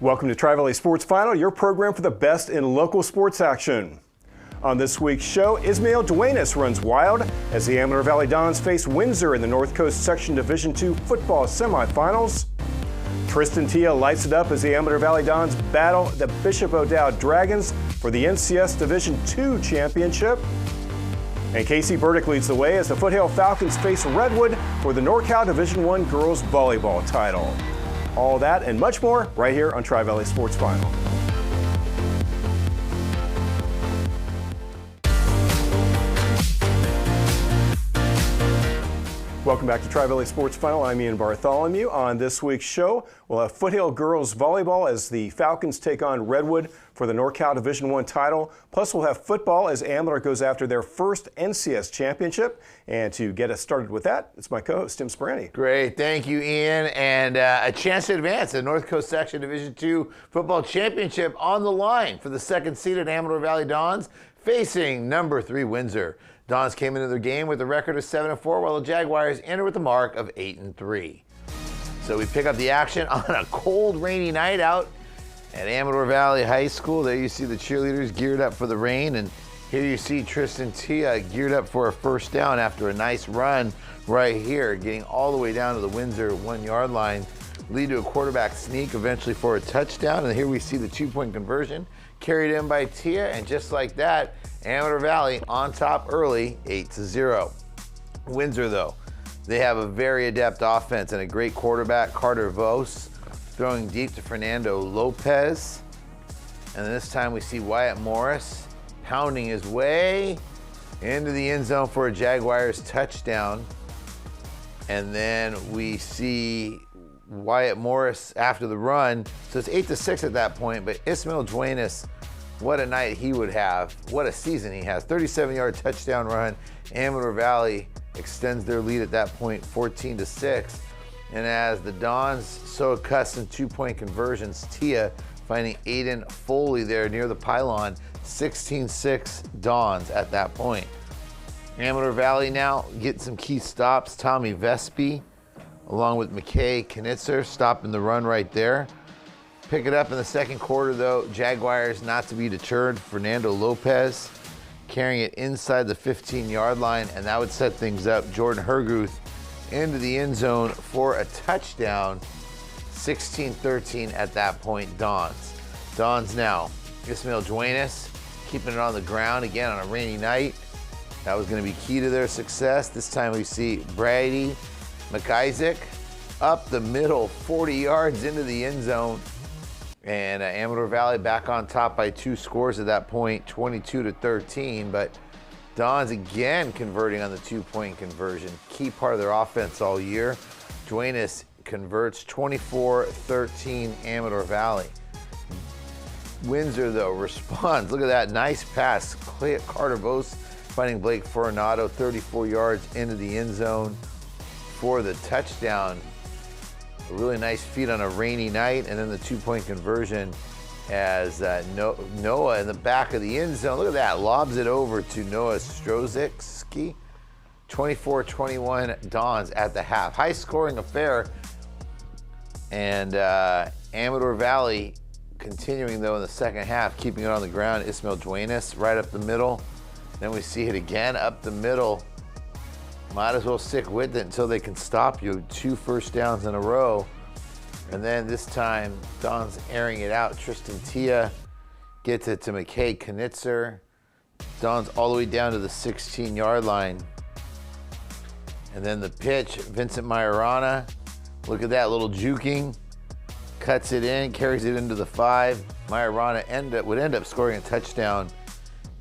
Welcome to Tri-Valley Sports Final, your program for the best in local sports action. On this week's show, Ismail Duenas runs wild as the Amador Valley Dons face Windsor in the North Coast Section Division II football semifinals. Tristan Tia lights it up as the Amador Valley Dons battle the Bishop O'Dowd Dragons for the NCS Division II championship. And Casey Burdick leads the way as the Foothill Falcons face Redwood for the NorCal Division I girls volleyball title. All that and much more right here on Tri-Valley Sports Final. Welcome back to Tri-Valley Sports Final. I'm Ian Bartholomew. On this week's show, we'll have Foothill girls volleyball as the Falcons take on Redwood for the NorCal Division I title. Plus, we'll have football as Amador goes after their first NCS championship. And to get us started with that, it's my co-host, Tim Sperani. Great. Thank you, Ian. And a chance to advance the North Coast Section Division II football championship on the line for the second-seeded Amador Valley Dons facing number 3 Windsor. Dons came into the game with a record of 7-4, while the Jaguars entered with a mark of 8-3. So we pick up the action on a cold, rainy night out at Amador Valley High School. There you see the cheerleaders geared up for the rain, and here you see Tristan Tia geared up for a first down after a nice run right here, getting all the way down to the Windsor 1-yard line, lead to a quarterback sneak eventually for a touchdown. And here we see the 2-point conversion carried in by Tia, and just like that, Amador Valley on top early, 8-0. Windsor, though, they have a very adept offense and a great quarterback, Carter Vos, throwing deep to Fernando Lopez. And this time we see Wyatt Morris pounding his way into the end zone for a Jaguars touchdown. And then we see Wyatt Morris after the run. So it's 8-6 at that point, but Ismail Duenas, what a night he would have. What a season he has. 37-yard touchdown run. Amador Valley extends their lead at that point, 14-6. And as the Dons so accustomed 2-point conversions, Tia finding Aiden Foley there near the pylon, 16-6 Dons at that point. Amador Valley now get some key stops. Tommy Vespi, along with McKay Knitzer, stopping the run right there. Pick it up in the second quarter, though. Jaguars not to be deterred. Fernando Lopez carrying it inside the 15-yard line, and that would set things up. Jordan Herguth into the end zone for a touchdown. 16-13 at that point, Dons. Dons now. Ismail Duenas keeping it on the ground again on a rainy night. That was going to be key to their success. This time we see Brady McIsaac up the middle, 40 yards into the end zone. And Amador Valley back on top by 2 scores at that point, 22-13. But Dons again converting on the 2-point conversion. Key part of their offense all year. Duenas converts 24-13 Amador Valley. Windsor, though, responds. Look at that nice pass. Carter Vos finding Blake Coronado 34 yards into the end zone for the touchdown. A really nice feat on a rainy night, and then the 2-point conversion as Noah in the back of the end zone. Look at that, lobs it over to Noah Strozicki. 24-21 Dons at the half. High-scoring affair, and Amador Valley continuing, though, in the second half, keeping it on the ground. Ismail Duenas right up the middle. Then we see it again up the middle. Might as well stick with it until they can stop you. 2 first downs in a row. And then this time, Don's airing it out. Tristan Tia gets it to McKay Knitzer. Don's all the way down to the 16-yard line. And then the pitch, Vincent Majorana. Look at that little juking. Cuts it in, carries it into the 5. Majorana would end up scoring a touchdown.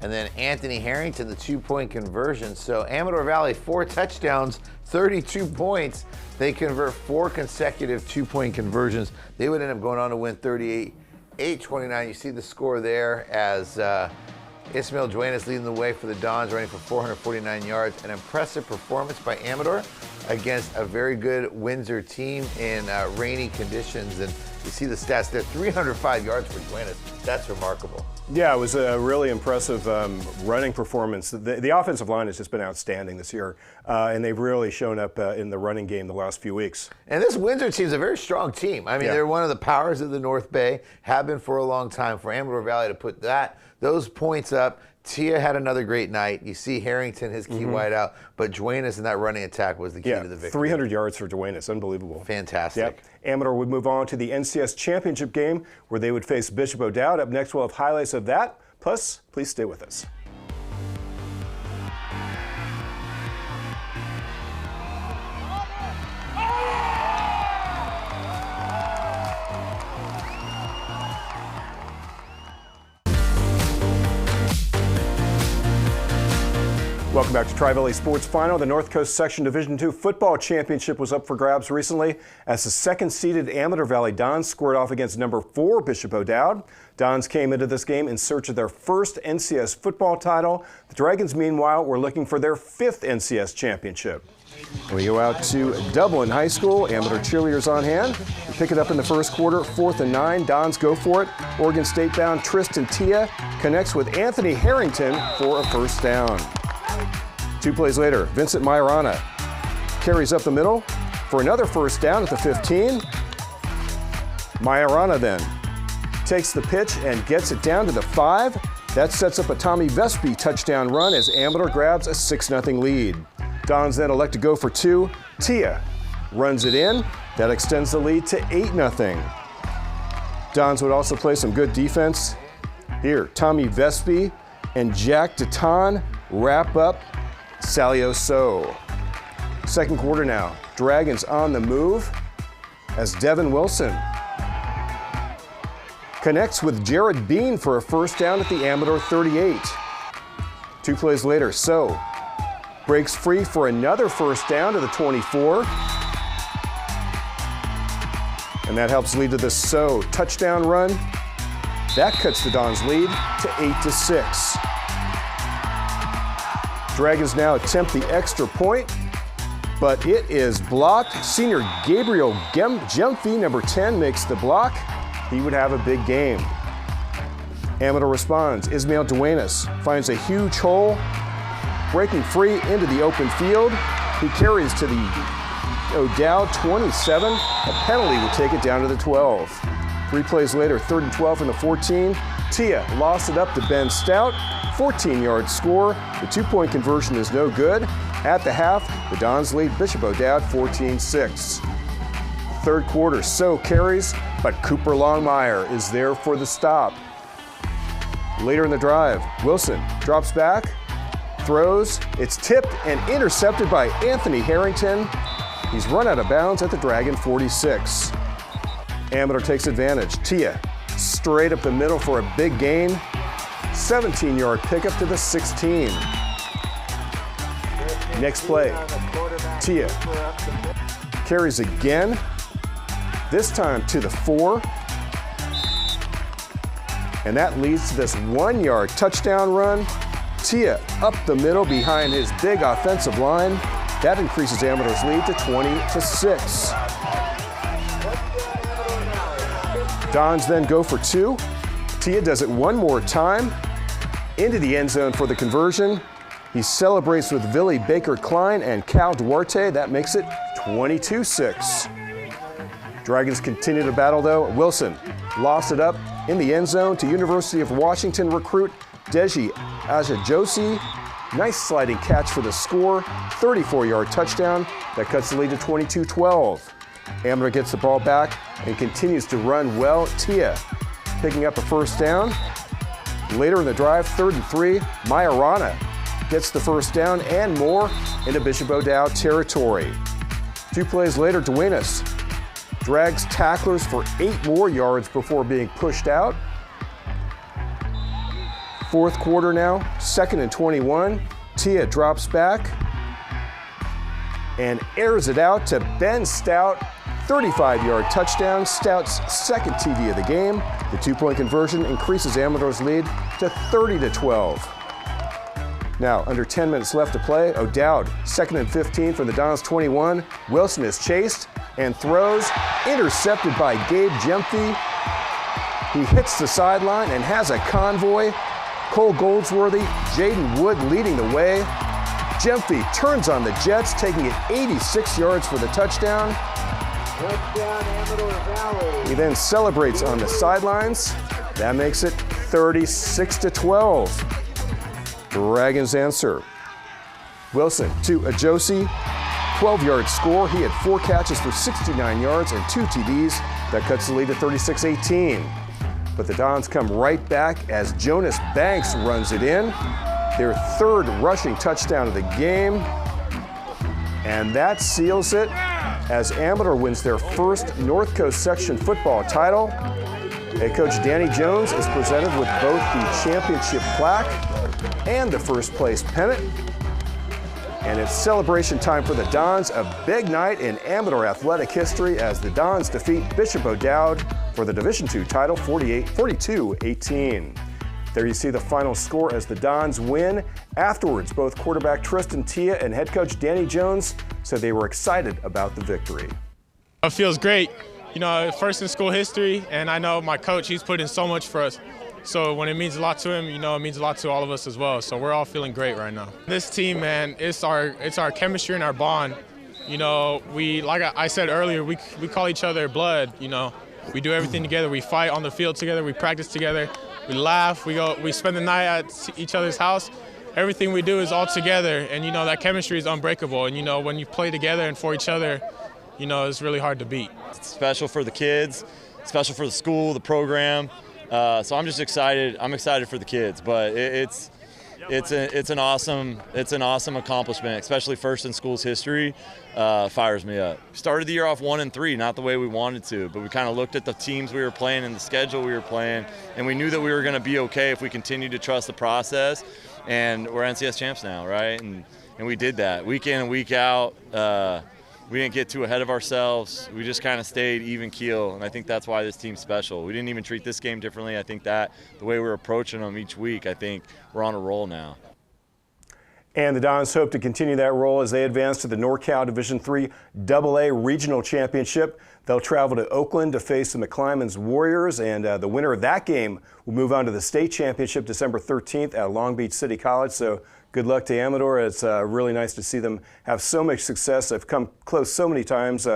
And then Anthony Harrington, the 2-point conversion. So Amador Valley, 4 touchdowns, 32 points. They convert 4 consecutive 2-point conversions. They would end up going on to win 38-29. You see the score there as Ismail Duenas leading the way for the Dons, running for 449 yards. An impressive performance by Amador against a very good Windsor team in rainy conditions. And you see the stats there, 305 yards for Duenas. That's remarkable. Yeah, it was a really impressive running performance. The offensive line has just been outstanding this year, and they've really shown up in the running game the last few weeks. And this Windsor team is a very strong team. I mean, they're one of the powers of the North Bay, have been for a long time. For Amador Valley to put those points up, Tia had another great night. You see Harrington, his key wide out, but Duenas in that running attack was the key to the victory. 300 yards for Duenas, unbelievable. Fantastic. Yep. Amador would move on to the NCS Championship game where they would face Bishop O'Dowd. Up next, we'll have highlights of that. Plus, please stay with us. Welcome back to Tri-Valley Sports Final. The North Coast Section Division II Football Championship was up for grabs recently as the second-seeded Amador Valley Dons squared off against number 4 Bishop O'Dowd. Dons came into this game in search of their first NCS football title. The Dragons, meanwhile, were looking for their 5th NCS championship. We go out to Dublin High School. Amador cheerleaders on hand. We pick it up in the first quarter, 4th and 9. Dons go for it. Oregon State-bound Tristan Tia connects with Anthony Harrington for a first down. 2 plays later, Vincent Majorana carries up the middle for another first down at the 15. Majorana then takes the pitch and gets it down to the 5. That sets up a Tommy Vespi touchdown run as Amador grabs a 6-0 lead. Dons then elect to go for 2. Tia runs it in. That extends the lead to 8-0. Dons would also play some good defense. Here, Tommy Vespi and Jack Deton wrap up Salio So. Second quarter now. Dragons on the move as Devin Wilson connects with Jared Bean for a first down at the Amador 38. 2 plays later, So breaks free for another first down to the 24. And that helps lead to the So touchdown run. That cuts the Dons' lead to 8-6. Dragons now attempt the extra point, but it is blocked. Senior Gabriel Gemfi, number 10, makes the block. He would have a big game. Amador responds. Ismail Duenas finds a huge hole, breaking free into the open field. He carries to the O'Dowd 27. A penalty would take it down to the 12. 3 plays later, 3rd and 12 from the 14. Tia lost it up to Ben Stout. 14-yard score. The 2-point conversion is no good. At the half, the Dons lead Bishop O'Dowd 14-6. Third quarter, So carries, but Cooper Longmire is there for the stop. Later in the drive, Wilson drops back, throws, it's tipped and intercepted by Anthony Harrington. He's run out of bounds at the Dragon 46. Amador takes advantage. Tia straight up the middle for a big gain. 17-yard pickup to the 16. Next play, Tia carries again, this time to the 4. And that leads to this 1-yard touchdown run. Tia up the middle behind his big offensive line. That increases Amador's lead to 20-6. Dons then go for 2. Tia does it one more time, into the end zone for the conversion. He celebrates with Billy Baker-Klein and Cal Duarte. That makes it 22-6. Dragons continue to battle though. Wilson lost it up in the end zone to University of Washington recruit Deji Ajajosi. Nice sliding catch for the score. 34-yard touchdown. That cuts the lead to 22-12. Amador gets the ball back and continues to run well. Tia picking up a first down. Later in the drive, 3rd and 3, Majorana gets the first down and more into Bishop O'Dowd territory. 2 plays later, Duenas drags tacklers for 8 more yards before being pushed out. Fourth quarter now, 2nd and 21. Tia drops back and airs it out to Ben Stout, 35-yard touchdown, Stout's second TD of the game. The 2-point conversion increases Amador's lead to 30-12. Now, under 10 minutes left to play, O'Dowd, 2nd and 15 from the Dons 21. Wilson is chased and throws, intercepted by Gabe Jemphy. He hits the sideline and has a convoy. Cole Goldsworthy, Jaden Wood leading the way. Jemphy turns on the Jets, taking it 86 yards for the touchdown. Touchdown, Amador Valley. He then celebrates on the sidelines. That makes it 36-12. Dragons answer. Wilson to Ajosi, 12-yard score. He had 4 catches for 69 yards and 2 TDs. That cuts the lead to 36-18. But the Dons come right back as Jonas Banks runs it in. Their 3rd rushing touchdown of the game. And that seals it as Amador wins their first North Coast Section football title. Head coach Danny Jones is presented with both the championship plaque and the first place pennant. And it's celebration time for the Dons, a big night in Amador athletic history as the Dons defeat Bishop O'Dowd for the Division II title 42-18. There you see the final score as the Dons win. Afterwards, both quarterback Tristan Tia and head coach Danny Jones said they were excited about the victory. It feels great. You know, first in school history, and I know my coach, he's put in so much for us. So when it means a lot to him, you know, it means a lot to all of us as well. So we're all feeling great right now. This team, man, it's our chemistry and our bond. You know, like I said earlier, we call each other blood, you know. We do everything together. We fight on the field together. We practice together. We laugh. We spend the night at each other's house. Everything we do is all together, and, you know, that chemistry is unbreakable. And, you know, when you play together and for each other, you know, it's really hard to beat. It's special for the kids, special for the school, the program. So I'm just excited. I'm excited for the kids, but it's an awesome accomplishment, especially first in school's history. Fires me up. Started the year off 1-3, not the way we wanted to, but we kind of looked at the teams we were playing and the schedule we were playing, and we knew that we were going to be okay if we continued to trust the process. And we're NCS champs now, right? And we did that week in and week out. We didn't get too ahead of ourselves. We just kind of stayed even keel, and I think that's why this team's special. We didn't even treat this game differently. I think that the way we're approaching them each week, I think we're on a roll now. And the Dons hope to continue that role as they advance to the NorCal Division III AA Regional Championship. They'll travel to Oakland to face the McClymonds Warriors, and the winner of that game will move on to the state championship December 13th at Long Beach City College. So good luck to Amador. It's really nice to see them have so much success. They've come close so many times.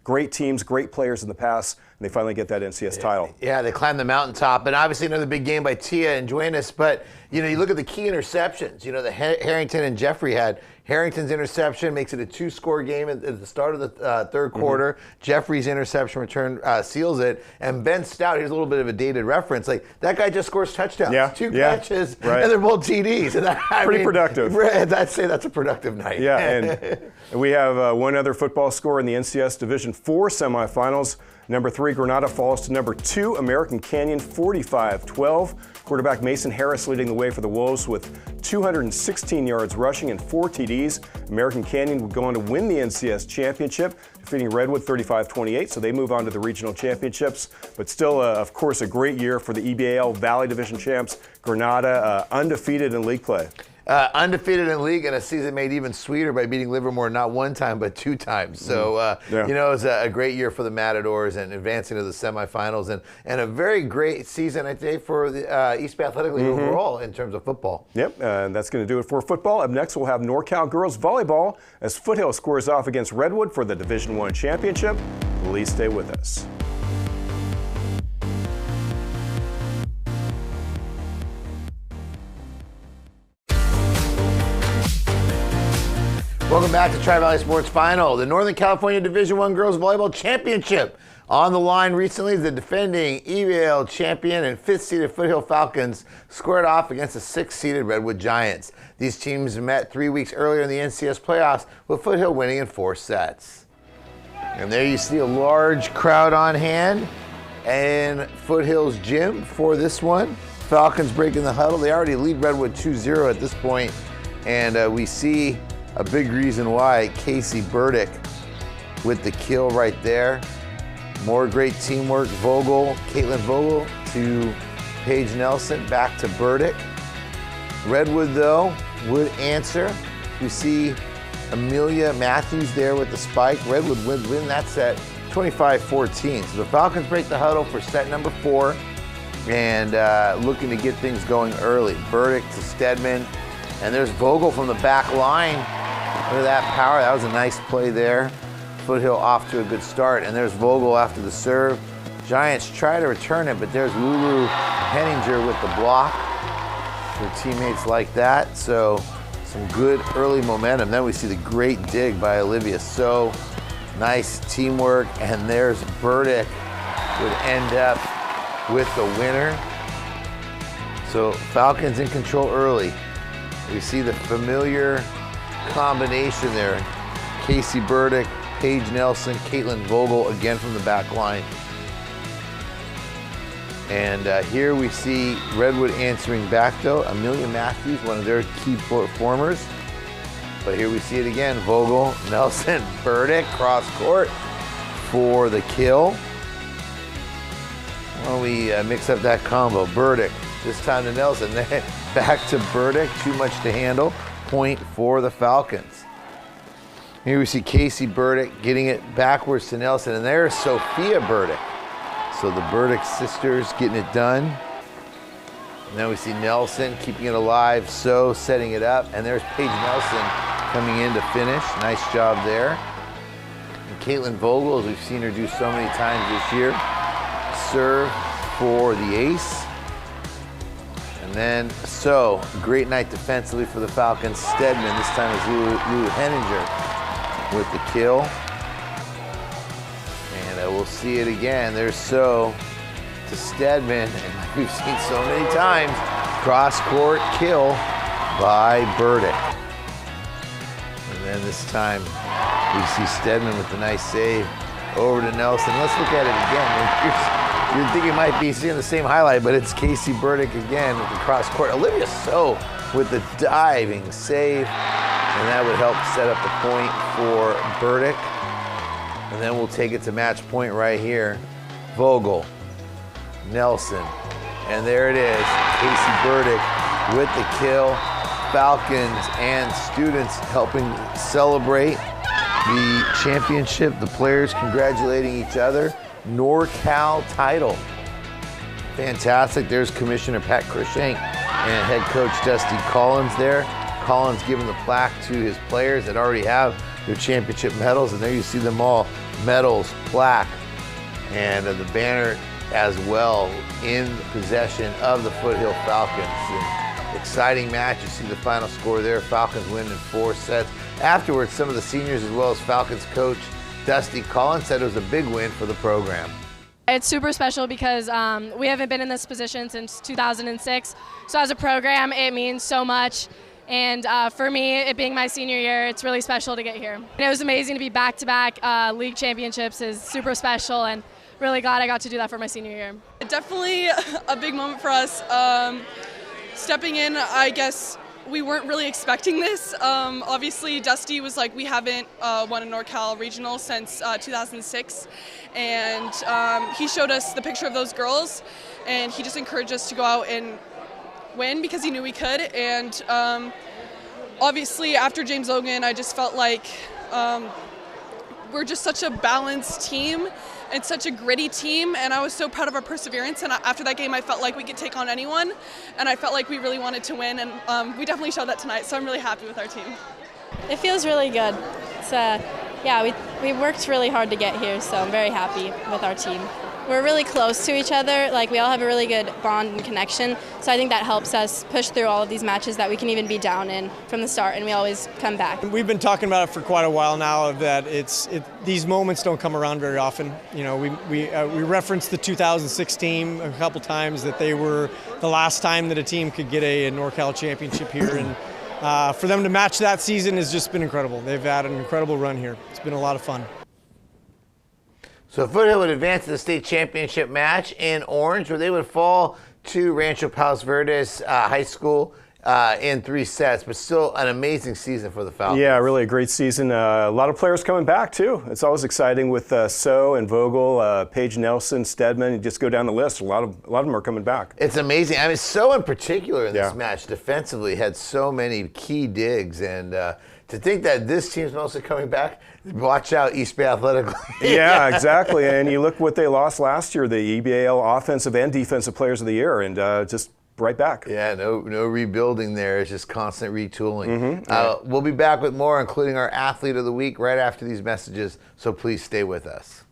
Great teams, great players in the past, and they finally get that NCS title. Yeah, they climbed the mountaintop, and obviously another big game by Tia and Duenas. But, you know, you look at the key interceptions, you know, the Harrington and Jeffrey had. Harrington's interception makes it a 2-score game at the start of the third quarter. Jeffrey's interception return seals it. And Ben Stout, here's a little bit of a dated reference. Like, that guy just scores touchdowns. Yeah, 2 yeah, catches, right. and they're both TDs. And that, Pretty productive. I'd say that's a productive night. Yeah, and we have one other football score in the NCS Division IV semifinals. Number 3, Granada falls to number 2, American Canyon, 45-12. Quarterback Mason Harris leading the way for the Wolves with 216 yards rushing and 4 TDs. American Canyon would go on to win the NCS championship, defeating Redwood 35-28, so they move on to the regional championships. But still, of course, a great year for the EBAL Valley Division champs. Granada undefeated in league play. Undefeated in league, and a season made even sweeter by beating Livermore not 1 time but 2 times. So, you know, it was a great year for the Matadors and advancing to the semifinals, and a very great season, I'd say, for the East Bay Athletic League overall in terms of football. Yep, that's going to do it for football. Up next, we'll have NorCal girls volleyball as Foothill squares off against Redwood for the Division I championship. Please stay with us. Welcome back to Tri-Valley Sports Final. The Northern California Division I Girls Volleyball Championship. On the line recently, the defending EVL champion and 5th-seeded Foothill Falcons squared off against the 6th-seeded Redwood Giants. These teams met 3 weeks earlier in the NCS playoffs, with Foothill winning in 4 sets. And there you see a large crowd on hand in Foothill's gym for this one. Falcons breaking the huddle. They already lead Redwood 2-0 at this point, and we see a big reason why. Casey Burdick with the kill right there. More great teamwork. Caitlin Vogel to Paige Nelson, back to Burdick. Redwood, though, would answer. You see Amelia Matthews there with the spike. Redwood would win that set 25-14. So the Falcons break the huddle for set number 4 and looking to get things going early. Burdick to Stedman. And there's Vogel from the back line. Look at that power. That was a nice play there. Foothill off to a good start. And there's Vogel after the serve. Giants try to return it, but there's Lulu Henninger with the block. Her teammates like that. So some good early momentum. Then we see the great dig by Olivia. So nice teamwork. And there's Burdick would end up with the winner. So Falcons in control early. We see the familiar combination there. Casey Burdick, Paige Nelson, Caitlin Vogel again from the back line. And here we see Redwood answering back though. Amelia Matthews, one of their key performers. But here we see it again. Vogel, Nelson, Burdick, cross court for the kill. Well, we mix up that combo. Burdick, this time to Nelson. Then back to Burdick, too much to handle. Point for the Falcons. Here we see Casey Burdick getting it backwards to Nelson. And there's Sophia Burdick. So the Burdick sisters getting it done. And then we see Nelson keeping it alive, so setting it up. And there's Paige Nelson coming in to finish. Nice job there. And Caitlin Vogel, as we've seen her do so many times this year, serve for the ace. And then, so great night defensively for the Falcons. Stedman, this time is Lulu Henninger with the kill. And we'll see it again. There's So to Stedman, and like we've seen so many times, cross-court kill by Burdick. And then this time we see Stedman with the nice save over to Nelson. Let's look at it again. You're thinking it might be seeing the same highlight, but it's Casey Burdick again with the cross-court. Olivia So with the diving save, and that would help set up the point for Burdick. And then we'll take it to match point right here. Vogel, Nelson, and there it is. Casey Burdick with the kill. Falcons and students helping celebrate the championship. The players congratulating each other. NorCal title. Fantastic. There's Commissioner Pat Cruikshank and head coach Dusty Collins there. Collins giving the plaque to his players that already have their championship medals, and there you see them all, medals, plaque, and the banner as well in possession of the Foothill Falcons. And exciting match. You see the final score there. Falcons win in 4 sets. Afterwards, some of the seniors as well as Falcons coach Dusty Collins said it was a big win for the program. It's super special because we haven't been in this position since 2006. So as a program, it means so much. And for me, it being my senior year, it's really special to get here. And it was amazing to be back-to-back league championships is super special, and really glad I got to do that for my senior year. Definitely a big moment for us. Stepping in, I guess we weren't really expecting this. Obviously, Dusty was like, we haven't won a NorCal regional since 2006. And he showed us the picture of those girls, and he just encouraged us to go out and win because he knew we could. And obviously after James Logan, I just felt like we're just such a balanced team and such a gritty team, and I was so proud of our perseverance. And after that game, I felt like we could take on anyone, and I felt like we really wanted to win, and we definitely showed that tonight, so I'm really happy with our team. It feels really good. It's, yeah, we worked really hard to get here, so I'm very happy with our team. We're really close to each other. Like, we all have a really good bond and connection. So I think that helps us push through all of these matches that we can even be down in from the start, and we always come back. We've been talking about it for quite a while now, that these moments don't come around very often. You know, we referenced the 2006 team a couple times, that they were the last time that a team could get a NorCal championship here, and for them to match that season has just been incredible. They've had an incredible run here. It's been a lot of fun. So Foothill would advance to the state championship match in Orange, where they would fall to Rancho Palos Verdes High School in 3 sets, but still an amazing season for the Falcons. Yeah, really a great season. A lot of players coming back, too. It's always exciting with So and Vogel, Paige Nelson, Stedman. You just go down the list. A lot of them are coming back. It's amazing. I mean, So in particular in this match defensively had so many key digs, and to think that this team's mostly coming back, watch out, East Bay Athletic. Yeah, exactly. And you look what they lost last year, the EBAL Offensive and Defensive Players of the Year, and just right back. Yeah, no rebuilding there. It's just constant retooling. We'll be back with more, including our Athlete of the Week, right after these messages, so please stay with us.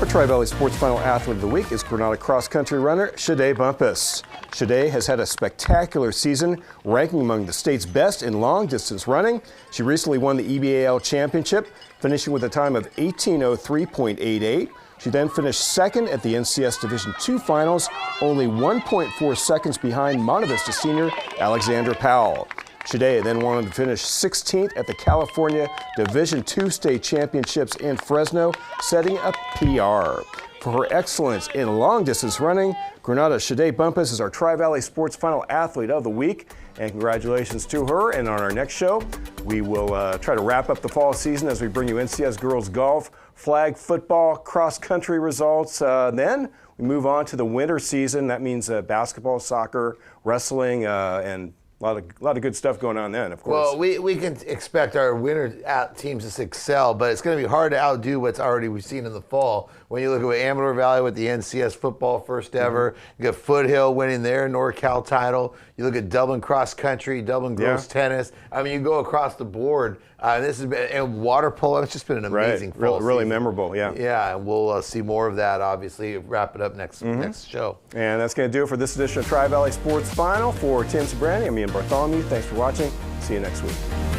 Our Tri-Valley Sports Final Athlete of the Week is Granada cross-country runner Shade Bumpus. Shade has had a spectacular season, ranking among the state's best in long-distance running. She recently won the EBAL championship, finishing with a time of 18:03.88. She then finished second at the NCS Division II finals, only 1.4 seconds behind Monte Vista senior Alexandra Powell. Shade then wanted to finish 16th at the California Division II State Championships in Fresno, setting a PR. For her excellence in long-distance running, Granada's Shade Bumpus is our Tri-Valley Sports Final Athlete of the Week. And congratulations to her. And on our next show, we will try to wrap up the fall season as we bring you NCS girls golf, flag football, cross-country results. Then we move on to the winter season. That means basketball, soccer, wrestling, and a lot of good stuff going on then, of course. Well, we can expect our winter teams to excel, but it's going to be hard to outdo what's already we've seen in the fall. When you look at Amador Valley with the NCS football first ever, you got Foothill winning their NorCal title. You look at Dublin cross country, Dublin girls tennis. I mean, you go across the board. This has been, and water polo. It's just been an amazing fall really season. memorable. Yeah. Yeah, and we'll see more of that. Obviously, wrap it up next show. And that's going to do it for this edition of Tri-Valley Sports Final. For Tim Sabrani, I'm Ian Bartholomew. Thanks for watching. See you next week.